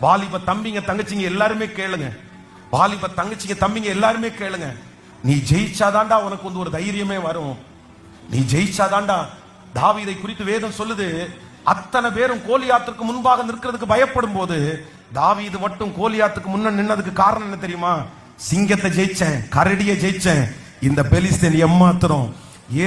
வாலிப தம்பிங்க தங்கச்சிங்க எல்லாருமே கேளுங்க, வாலிப தங்கச்சிங்க தம்பிங்க எல்லாருமே கேளுங்க. நீ ஜெயிச்சாதாண்டா உனக்கு வந்து ஒரு தைரியமே வரும். நீ ஜெயிச்சாதாண்டா. தாவீதை குறித்து வேதம் சொல்லுது, அத்தனை பேரும் கோலியாத்துக்கு முன்பாக நிற்கிறதுக்கு பயப்படும் போது தாவீது மட்டும் கோலியாத்துக்கு முன்ன நின்னதுக்கு காரணம் என்ன தெரியுமா? சிங்கத்தை ஜெயிச்சேன், கரடியை ஜெயிச்சேன், இந்த பெலிஸ்தீன் ஏமாத்துறோம்.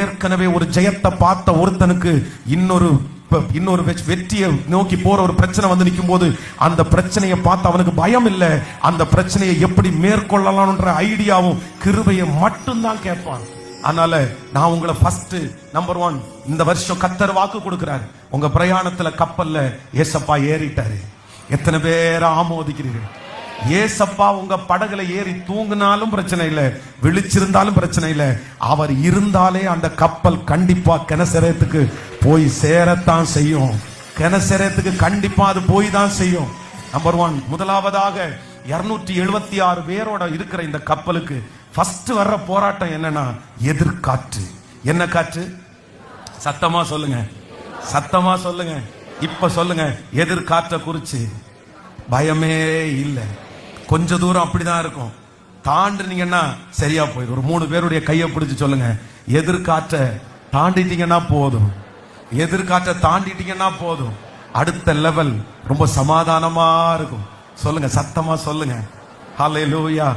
ஏற்கனவே ஒரு ஜெயத்தை பார்த்த ஒருத்தனுக்கு இன்னொரு வெற்றியை நோக்கி போற ஒரு பிரச்சனை வந்து நிற்கும் போது அந்த பிரச்சனையை பார்த்து அவனுக்கு பயம் இல்லை, அந்த பிரச்சனையை எப்படி மேற்கொள்ளலாம்ன்ற ஐடியாவும் கிருபையை மட்டும்தான் கேட்பான். அதனால நான் உங்களை ஃபர்ஸ்ட் நம்பர் 1 இந்த வருஷம் கர்த்தர் வாக்கு கொடுக்கிறார். உங்க பிரயாணத்துல கப்பல்ல ஏசப்பா ஏறிட்டாரு. எத்தனை பேரை ஆமோதிக்கிறீர்கள்? ஏசப்பா உங்க படகுல ஏறி தூங்கினாலும் பிரச்சனை இல்லை, விழிச்சிருந்தாலும் பிரச்சனை இல்லை. அவர் இருந்தாலே அந்த கப்பல் கண்டிப்பா கெனசரேத்துக்கு போய் சேரத்தான் செய்யும். கெனசரேத்துக்கு கண்டிப்பா அது போய் தான் செய்யும். நம்பர் 1. முதலாவதாக 276 பேரோட இருக்கிற இந்த கப்பலுக்கு ஃபர்ஸ்ட் வர்ற போராட்டம் என்னன்னா எதிர்காற்று. என்ன காற்று? சத்தமா சொல்லுங்க, சத்தமா சொல்லுங்க, இப்ப சொல்லுங்க. எதிர்காற்றை குறிச்சு பயமே இல்லை. கொஞ்ச தூரம் அப்படிதான் இருக்கும், தாண்டினீங்கன்னா சரியா போயிடும். ஒரு 3 பேருடைய கையை பிடிச்சு சொல்லுங்க, எதிர்காற்றை தாண்டிட்டீங்கன்னா போதும், எதிர்காற்றை தாண்டிட்டீங்கன்னா போதும், அடுத்த லெவல் ரொம்ப சமாதானமா இருக்கும். சொல்லுங்க, சத்தமா சொல்லுங்க. ஹல்லேலூயா.